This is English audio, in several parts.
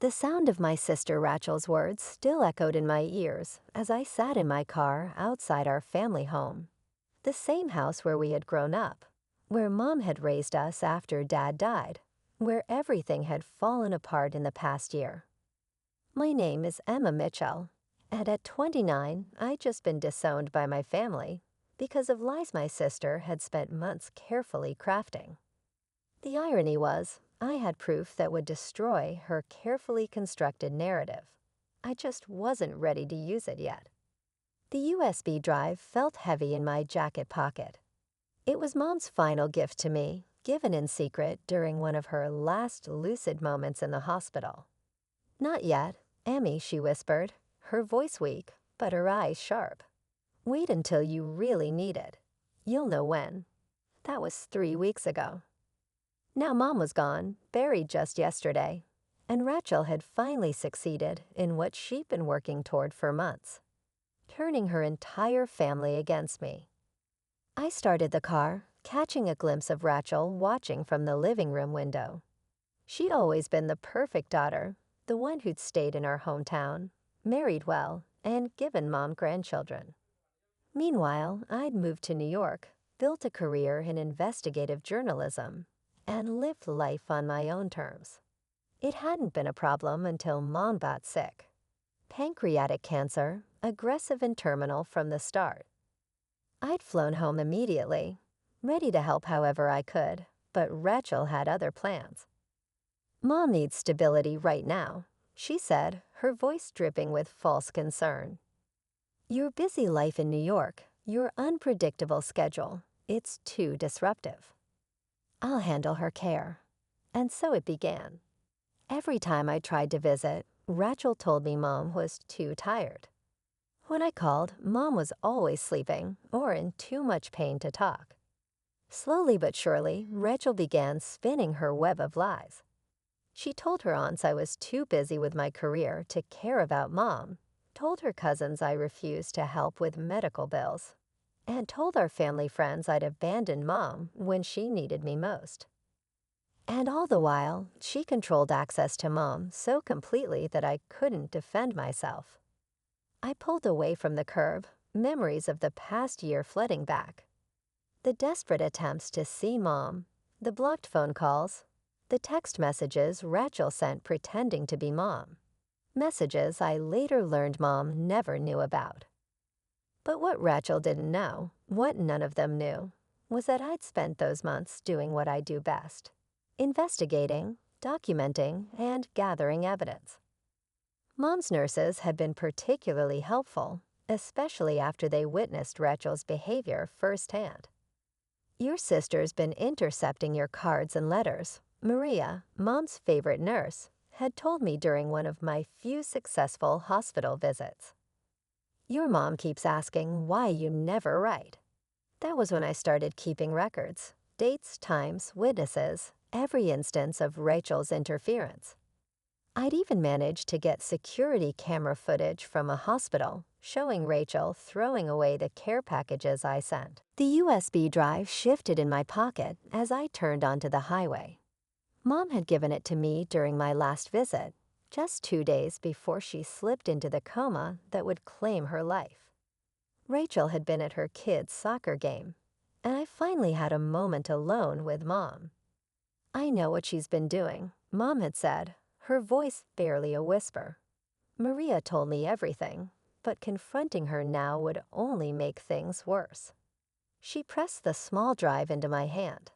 The sound of my sister Rachel's words still echoed in my ears as I sat in my car outside our family home, the same house where we had grown up, where Mom had raised us after Dad died, where everything had fallen apart in the past year. My name is Emma Mitchell, and at 29, I'd just been disowned by my family because of lies my sister had spent months carefully crafting. The irony was, I had proof that would destroy her carefully constructed narrative. I just wasn't ready to use it yet. The USB drive felt heavy in my jacket pocket. It was Mom's final gift to me, given in secret during one of her last lucid moments in the hospital. "Not yet, Emmy," she whispered, her voice weak, but her eyes sharp. "Wait until you really need it. You'll know when." That was 3 weeks ago. Now Mom was gone, buried just yesterday, and Rachel had finally succeeded in what she'd been working toward for months, turning her entire family against me. I started the car, catching a glimpse of Rachel watching from the living room window. She'd always been the perfect daughter, the one who'd stayed in our hometown, married well, and given Mom grandchildren. Meanwhile, I'd moved to New York, built a career in investigative journalism, and lived life on my own terms. It hadn't been a problem until Mom got sick. Pancreatic cancer, aggressive and terminal from the start. I'd flown home immediately, ready to help however I could, but Rachel had other plans. "Mom needs stability right now," she said, her voice dripping with false concern. "Your busy life in New York, your unpredictable schedule, it's too disruptive. I'll handle her care." And so it began. Every time I tried to visit, Rachel told me Mom was too tired. When I called, Mom was always sleeping or in too much pain to talk. Slowly but surely, Rachel began spinning her web of lies. She told her aunts I was too busy with my career to care about Mom, told her cousins I refused to help with medical bills, and told our family friends I'd abandoned Mom when she needed me most. And all the while, she controlled access to Mom so completely that I couldn't defend myself. I pulled away from the curb, memories of the past year flooding back. The desperate attempts to see Mom, the blocked phone calls, the text messages Rachel sent pretending to be Mom. Messages I later learned Mom never knew about. But what Rachel didn't know, what none of them knew, was that I'd spent those months doing what I do best: investigating, documenting, and gathering evidence. Mom's nurses had been particularly helpful, especially after they witnessed Rachel's behavior firsthand. "Your sister's been intercepting your cards and letters," Maria, Mom's favorite nurse, had told me during one of my few successful hospital visits. "Your mom keeps asking why you never write." That was when I started keeping records, dates, times, witnesses, every instance of Rachel's interference. I'd even managed to get security camera footage from a hospital showing Rachel throwing away the care packages I sent. The USB drive shifted in my pocket as I turned onto the highway. Mom had given it to me during my last visit, just 2 days before she slipped into the coma that would claim her life. Rachel had been at her kid's soccer game, and I finally had a moment alone with Mom. "I know what she's been doing," Mom had said, her voice barely a whisper. Maria told me everything, but confronting her now would only make things worse. She pressed the small drive into my hand.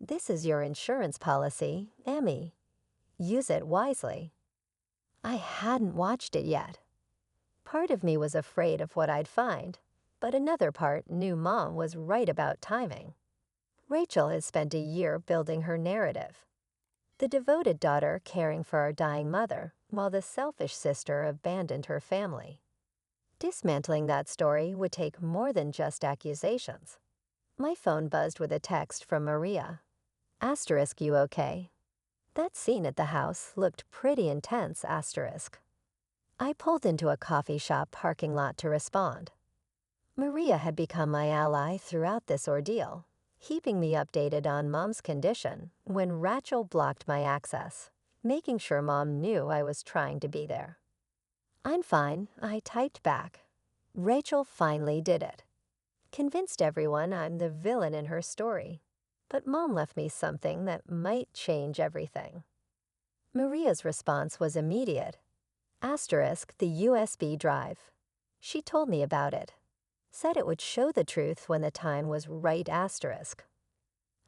"This is your insurance policy, Emmy. Use it wisely." I hadn't watched it yet. Part of me was afraid of what I'd find, but another part knew Mom was right about timing. Rachel had spent a year building her narrative. The devoted daughter caring for our dying mother, while the selfish sister abandoned her family. Dismantling that story would take more than just accusations. My phone buzzed with a text from Maria. "Asterisk, you okay?" That scene at the house looked pretty intense, asterisk. I pulled into a coffee shop parking lot to respond. Maria had become my ally throughout this ordeal, keeping me updated on Mom's condition when Rachel blocked my access, making sure Mom knew I was trying to be there. "I'm fine," I typed back. Rachel finally did it. Convinced everyone I'm the villain in her story. But Mom left me something that might change everything. Maria's response was immediate. Asterisk the USB drive. She told me about it. Said it would show the truth when the time was right asterisk.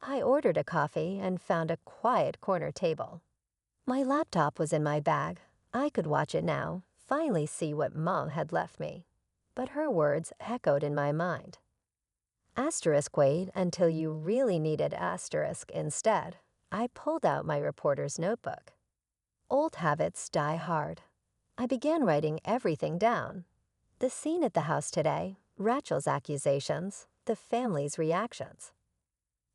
I ordered a coffee and found a quiet corner table. My laptop was in my bag. I could watch it now, finally see what Mom had left me. But her words echoed in my mind. Asterisk wait until you really needed asterisk instead. I pulled out my reporter's notebook. Old habits die hard. I began writing everything down. The scene at the house today, Rachel's accusations, the family's reactions.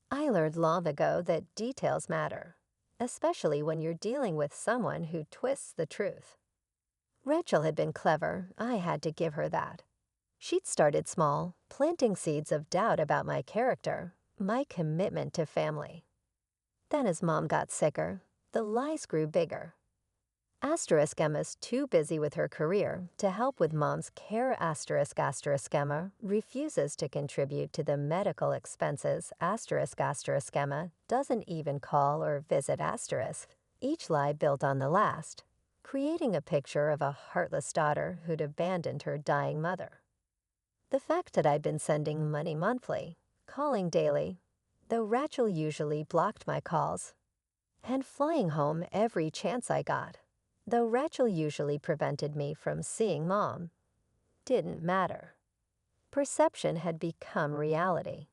I learned long ago that details matter, especially when you're dealing with someone who twists the truth. Rachel had been clever, I had to give her that. She'd started small, planting seeds of doubt about my character, my commitment to family. Then as Mom got sicker, the lies grew bigger. Asterisk Emma's too busy with her career to help with Mom's care asterisk Emma refuses to contribute to the medical expenses asterisk Emma doesn't even call or visit asterisk, each lie built on the last, creating a picture of a heartless daughter who'd abandoned her dying mother. The fact that I'd been sending money monthly, calling daily, though Rachel usually blocked my calls, and flying home every chance I got, though Rachel usually prevented me from seeing Mom, didn't matter. Perception had become reality.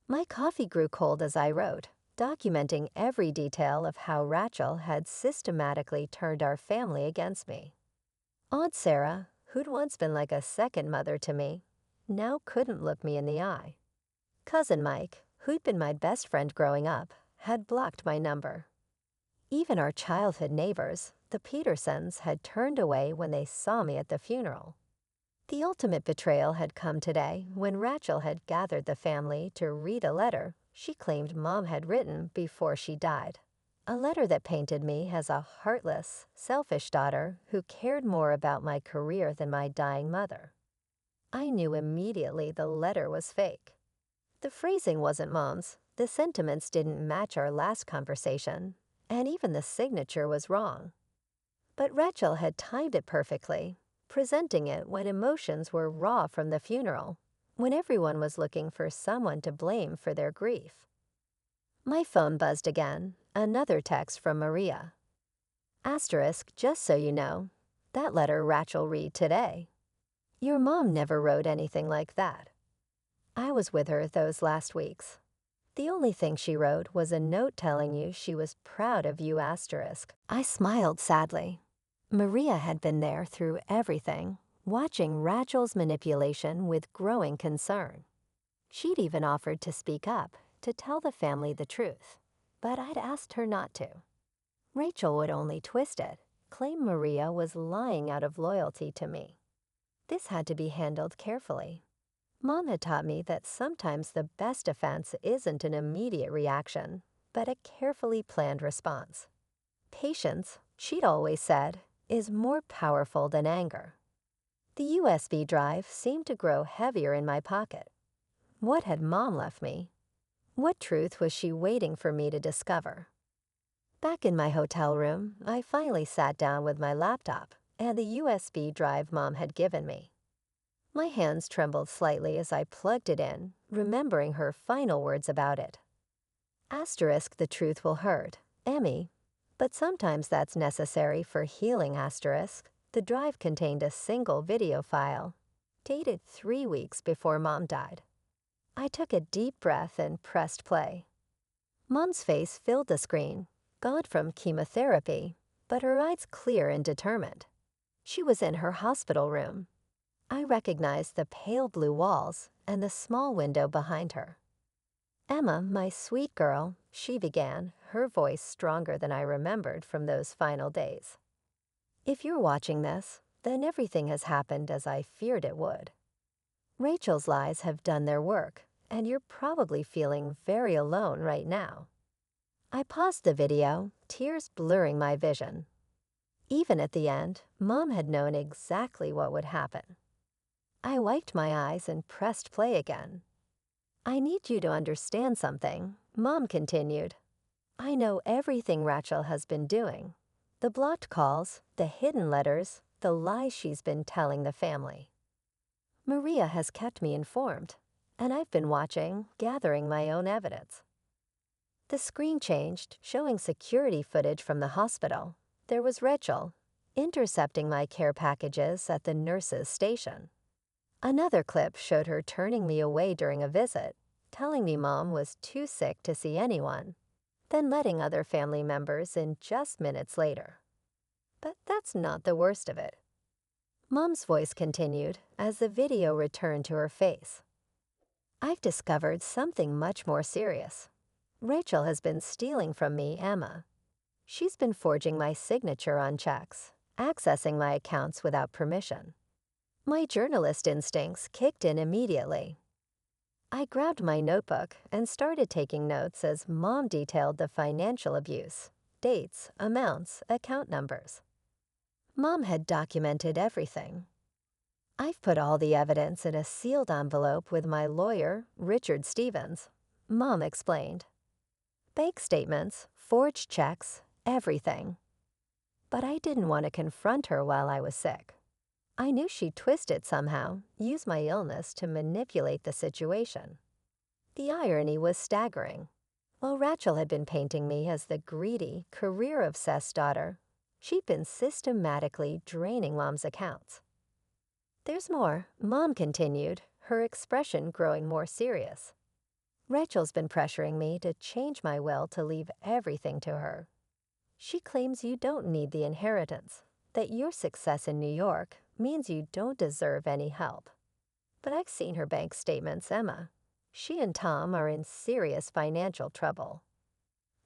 My coffee grew cold as I wrote, documenting every detail of how Rachel had systematically turned our family against me. Aunt Sarah, who'd once been like a second mother to me, now couldn't look me in the eye. Cousin Mike, who'd been my best friend growing up, had blocked my number. Even our childhood neighbors, the Petersons, had turned away when they saw me at the funeral. The ultimate betrayal had come today when Rachel had gathered the family to read a letter she claimed Mom had written before she died. A letter that painted me as a heartless, selfish daughter who cared more about my career than my dying mother. I knew immediately the letter was fake. The phrasing wasn't Mom's, the sentiments didn't match our last conversation, and even the signature was wrong. But Rachel had timed it perfectly, presenting it when emotions were raw from the funeral, when everyone was looking for someone to blame for their grief. My phone buzzed again, another text from Maria. Asterisk, just so you know, that letter Rachel read today. Your mom never wrote anything like that. I was with her those last weeks. The only thing she wrote was a note telling you she was proud of you asterisk. I smiled sadly. Maria had been there through everything, watching Rachel's manipulation with growing concern. She'd even offered to speak up, to tell the family the truth, but I'd asked her not to. Rachel would only twist it, claim Maria was lying out of loyalty to me. This had to be handled carefully. Mom had taught me that sometimes the best defense isn't an immediate reaction, but a carefully planned response. Patience, she'd always said, is more powerful than anger. The USB drive seemed to grow heavier in my pocket. What had Mom left me? What truth was she waiting for me to discover? Back in my hotel room, I finally sat down with my laptop and the USB drive Mom had given me. My hands trembled slightly as I plugged it in, remembering her final words about it. Asterisk, the truth will hurt, Emmy, but sometimes that's necessary for healing asterisk. The drive contained a single video file, dated 3 weeks before Mom died. I took a deep breath and pressed play. Mom's face filled the screen, gone from chemotherapy, but her eyes clear and determined. She was in her hospital room. I recognized the pale blue walls and the small window behind her. Emma, my sweet girl, she began, her voice stronger than I remembered from those final days. If you're watching this, then everything has happened as I feared it would. Rachel's lies have done their work, and you're probably feeling very alone right now. I paused the video, tears blurring my vision. Even at the end, Mom had known exactly what would happen. I wiped my eyes and pressed play again. "I need you to understand something," Mom continued. "I know everything Rachel has been doing. The blocked calls, the hidden letters, the lies she's been telling the family. Maria has kept me informed, and I've been watching, gathering my own evidence." The screen changed, showing security footage from the hospital. There was Rachel, intercepting my care packages at the nurse's station. Another clip showed her turning me away during a visit, telling me Mom was too sick to see anyone, then letting other family members in just minutes later. But that's not the worst of it. Mom's voice continued as the video returned to her face. "I've discovered something much more serious. Rachel has been stealing from me, Emma. She's been forging my signature on checks, accessing my accounts without permission." My journalist instincts kicked in immediately. I grabbed my notebook and started taking notes as Mom detailed the financial abuse, dates, amounts, account numbers. Mom had documented everything. "I've put all the evidence in a sealed envelope with my lawyer, Richard Stevens," Mom explained. "Bank statements, forged checks, everything." But I didn't want to confront her while I was sick. I knew she'd twist it somehow, use my illness to manipulate the situation. The irony was staggering. While Rachel had been painting me as the greedy, career-obsessed daughter, she'd been systematically draining Mom's accounts. "There's more," Mom continued, her expression growing more serious. "Rachel's been pressuring me to change my will to leave everything to her. She claims you don't need the inheritance, that your success in New York means you don't deserve any help. But I've seen her bank statements, Emma. She and Tom are in serious financial trouble.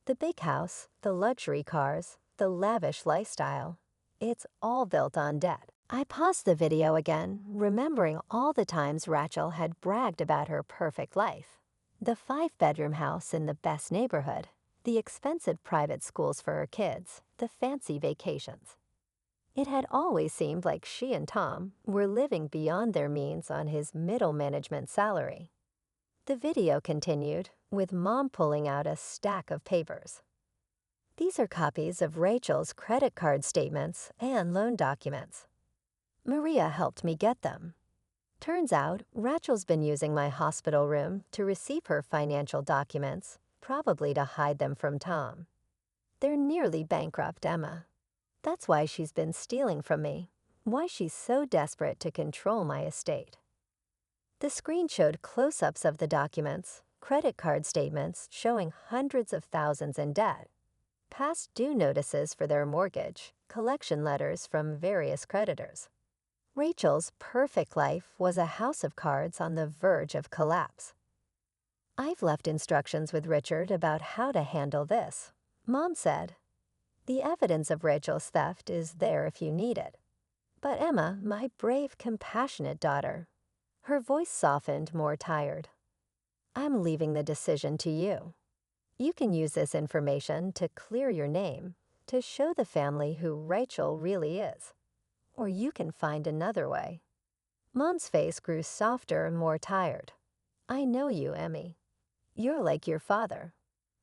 The big house, the luxury cars, the lavish lifestyle, it's all built on debt." I paused the video again, remembering all the times Rachel had bragged about her perfect life. The 5-bedroom house in the best neighborhood, the expensive private schools for her kids, the fancy vacations. It had always seemed like she and Tom were living beyond their means on his middle management salary. The video continued, with Mom pulling out a stack of papers. "These are copies of Rachel's credit card statements and loan documents. Maria helped me get them. Turns out, Rachel's been using my hospital room to receive her financial documents, probably to hide them from Tom. They're nearly bankrupt, Emma. That's why she's been stealing from me, why she's so desperate to control my estate." The screen showed close-ups of the documents, credit card statements showing hundreds of thousands in debt, past due notices for their mortgage, collection letters from various creditors. Rachel's perfect life was a house of cards on the verge of collapse. "I've left instructions with Richard about how to handle this," Mom said. "The evidence of Rachel's theft is there if you need it. But Emma, my brave, compassionate daughter," her voice softened, more tired, "I'm leaving the decision to you. You can use this information to clear your name, to show the family who Rachel really is. Or you can find another way." Mom's face grew softer and more tired. "I know you, Emmy. You're like your father.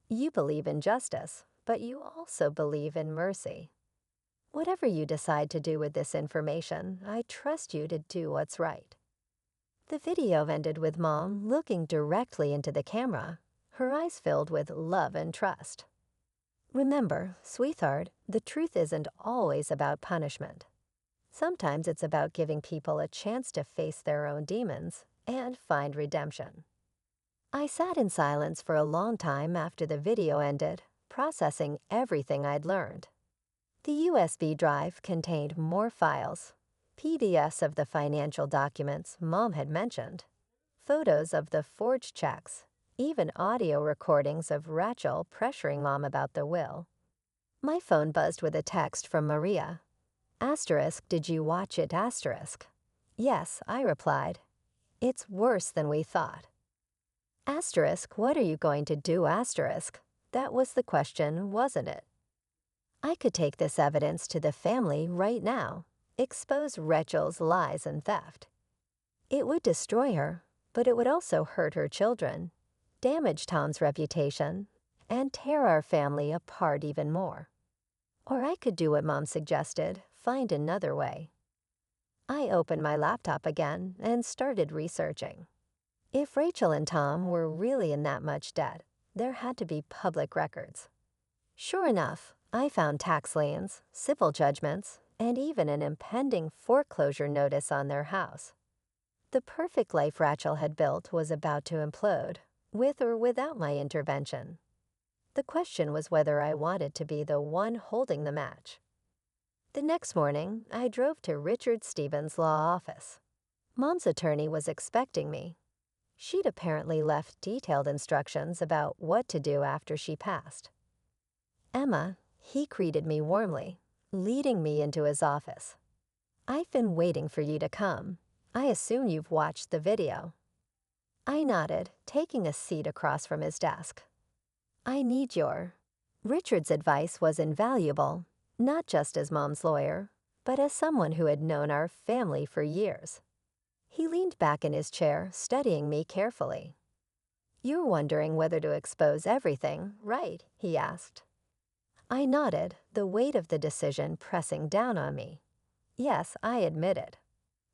You believe in justice, but you also believe in mercy. Whatever you decide to do with this information, I trust you to do what's right." The video ended with Mom looking directly into the camera, her eyes filled with love and trust. "Remember, sweetheart, the truth isn't always about punishment. Sometimes it's about giving people a chance to face their own demons and find redemption." I sat in silence for a long time after the video ended, processing everything I'd learned. The USB drive contained more files, PDFs of the financial documents Mom had mentioned, photos of the forged checks, even audio recordings of Rachel pressuring Mom about the will. My phone buzzed with a text from Maria. "Asterisk, did you watch it, asterisk?" "Yes," I replied. "It's worse than we thought." "Asterisk, what are you going to do, asterisk?" That was the question, wasn't it? I could take this evidence to the family right now, expose Rachel's lies and theft. It would destroy her, but it would also hurt her children, damage Tom's reputation, and tear our family apart even more. Or I could do what Mom suggested, find another way. I opened my laptop again and started researching. If Rachel and Tom were really in that much debt, there had to be public records. Sure enough, I found tax liens, civil judgments, and even an impending foreclosure notice on their house. The perfect life Rachel had built was about to implode, with or without my intervention. The question was whether I wanted to be the one holding the match. The next morning, I drove to Richard Stevens' law office. Mom's attorney was expecting me. She'd apparently left detailed instructions about what to do after she passed. Emma, he greeted me warmly, leading me into his office. "I've been waiting for you to come. I assume you've watched the video." I nodded, taking a seat across from his desk. "I need your—" Richard's advice was invaluable, not just as Mom's lawyer, but as someone who had known our family for years. He leaned back in his chair, studying me carefully. "You're wondering whether to expose everything, right?" he asked. I nodded, the weight of the decision pressing down on me. Yes, I admitted.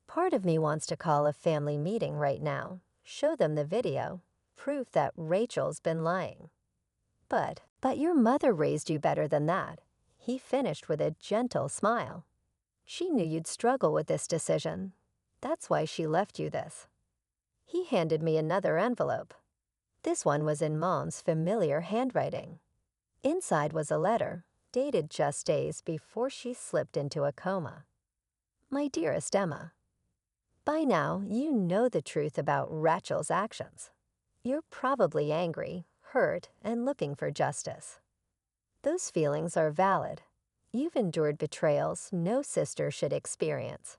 Part of me wants to call a family meeting right now, show them the video, proof that Rachel's been lying. But your mother raised you better than that," he finished with a gentle smile. "She knew you'd struggle with this decision. That's why she left you this." He handed me another envelope. This one was in Mom's familiar handwriting. Inside was a letter, dated just days before she slipped into a coma. "My dearest Emma, by now you know the truth about Rachel's actions. You're probably angry, hurt, and looking for justice. Those feelings are valid. You've endured betrayals no sister should experience.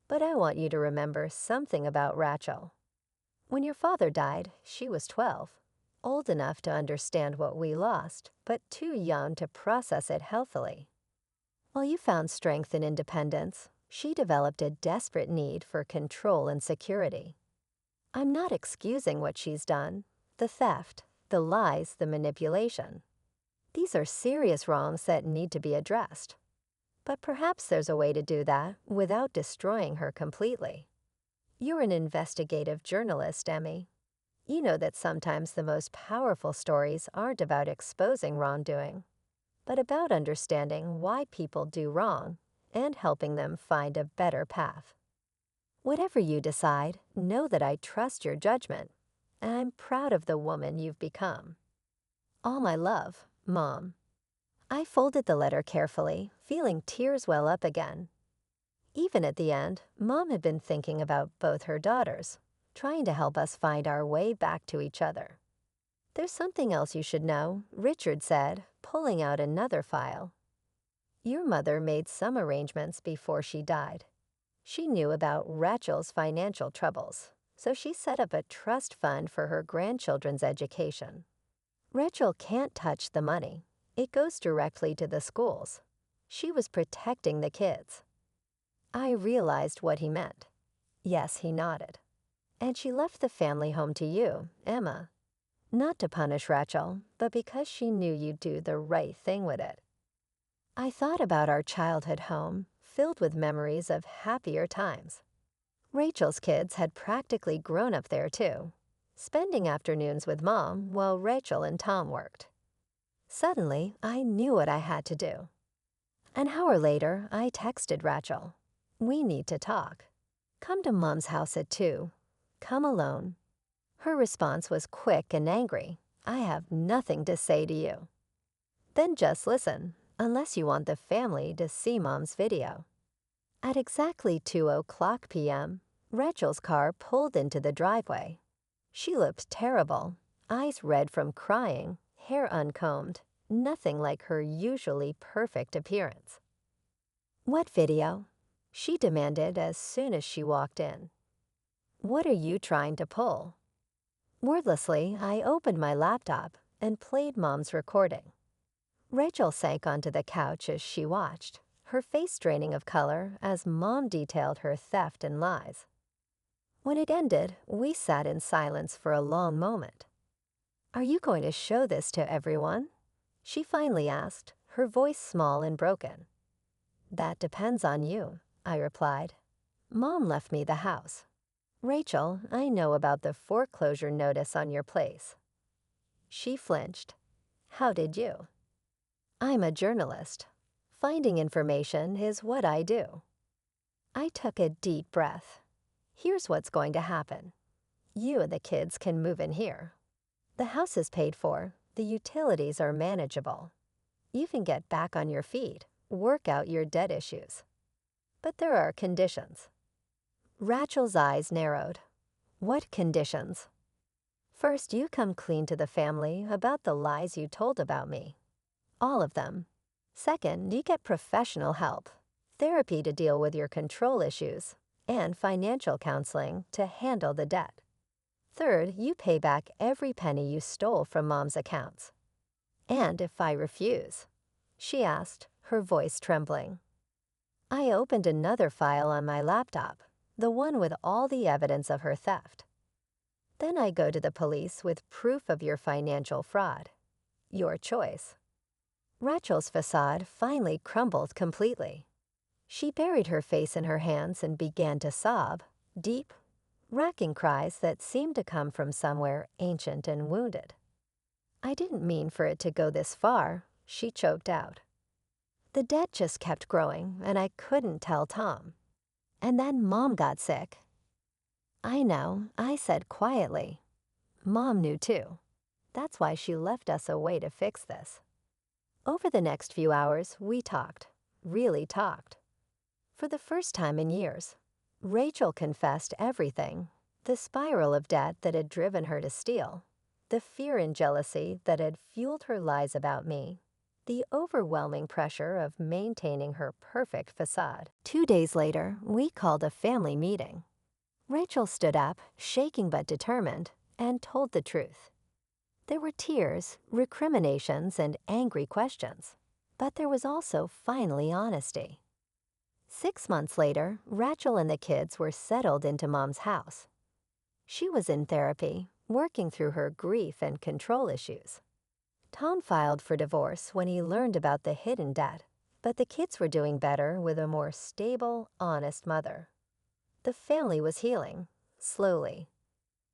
But I want you to remember something about Rachel. When your father died, she was 12, old enough to understand what we lost, but too young to process it healthily. While you found strength and independence, she developed a desperate need for control and security. I'm not excusing what she's done, the theft, the lies, the manipulation. These are serious wrongs that need to be addressed. But perhaps there's a way to do that without destroying her completely. You're an investigative journalist, Emmy. You know that sometimes the most powerful stories aren't about exposing wrongdoing, but about understanding why people do wrong and helping them find a better path. Whatever you decide, know that I trust your judgment, and I'm proud of the woman you've become. All my love, Mom." I folded the letter carefully, feeling tears well up again. Even at the end, Mom had been thinking about both her daughters, trying to help us find our way back to each other. "There's something else you should know," Richard said, pulling out another file. "Your mother made some arrangements before she died. She knew about Rachel's financial troubles, so she set up a trust fund for her grandchildren's education. Rachel can't touch the money. It goes directly to the schools. She was protecting the kids." I realized what he meant. Yes, he nodded. "And she left the family home to you, Emma. Not to punish Rachel, but because she knew you'd do the right thing with it." I thought about our childhood home, filled with memories of happier times. Rachel's kids had practically grown up there too, spending afternoons with Mom while Rachel and Tom worked. Suddenly, I knew what I had to do. An hour later, I texted Rachel. "We need to talk. Come to Mom's house at 2. Come alone." Her response was quick and angry. "I have nothing to say to you." "Then just listen, unless you want the family to see Mom's video." At exactly 2:00 p.m., Rachel's car pulled into the driveway. She looked terrible, eyes red from crying, hair uncombed, nothing like her usually perfect appearance. "What video?" she demanded as soon as she walked in. "What are you trying to pull?" Wordlessly, I opened my laptop, and played Mom's recording. Rachel sank onto the couch as she watched, her face draining of color as Mom detailed her theft and lies. When it ended, we sat in silence for a long moment. "Are you going to show this to everyone?" she finally asked, her voice small and broken. "That depends on you," I replied. "Mom left me the house. Rachel, I know about the foreclosure notice on your place." She flinched. "How did you?" "I'm a journalist. Finding information is what I do." I took a deep breath. "Here's what's going to happen. You and the kids can move in here. The house is paid for, the utilities are manageable. You can get back on your feet, work out your debt issues. But there are conditions." Rachel's eyes narrowed. "What conditions?" "First, you come clean to the family about the lies you told about me. All of them. Second, you get professional help, therapy to deal with your control issues, and financial counseling to handle the debt. Third, you pay back every penny you stole from Mom's accounts." "And if I refuse?" she asked, her voice trembling. I opened another file on my laptop, the one with all the evidence of her theft. "Then I go to the police with proof of your financial fraud. Your choice." Rachel's facade finally crumbled completely. She buried her face in her hands and began to sob, deep, racking cries that seemed to come from somewhere ancient and wounded. "I didn't mean for it to go this far," she choked out. "The debt just kept growing, and I couldn't tell Tom. And then Mom got sick." "I know," I said quietly. "Mom knew too. That's why she left us a way to fix this." Over the next few hours, we talked, really talked. For the first time in years, Rachel confessed everything: the spiral of debt that had driven her to steal, the fear and jealousy that had fueled her lies about me, the overwhelming pressure of maintaining her perfect facade. 2 days later, we called a family meeting. Rachel stood up, shaking but determined, and told the truth. There were tears, recriminations, and angry questions, but there was also finally honesty. 6 months later, Rachel and the kids were settled into Mom's house. She was in therapy, working through her grief and control issues. Tom filed for divorce when he learned about the hidden debt, but the kids were doing better with a more stable, honest mother. The family was healing, slowly.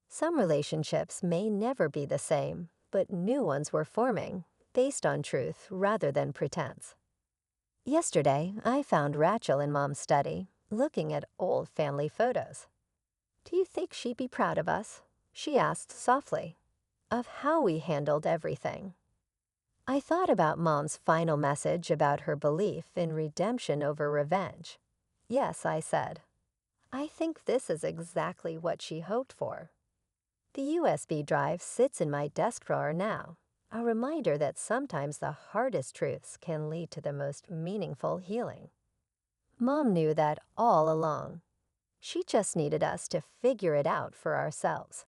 Some relationships may never be the same, but new ones were forming, based on truth rather than pretense. Yesterday, I found Rachel in Mom's study, looking at old family photos. "Do you think she'd be proud of us?" she asked softly. "Of how we handled everything." I thought about Mom's final message about her belief in redemption over revenge. "Yes," I said. "I think this is exactly what she hoped for." The USB drive sits in my desk drawer now, a reminder that sometimes the hardest truths can lead to the most meaningful healing. Mom knew that all along. She just needed us to figure it out for ourselves.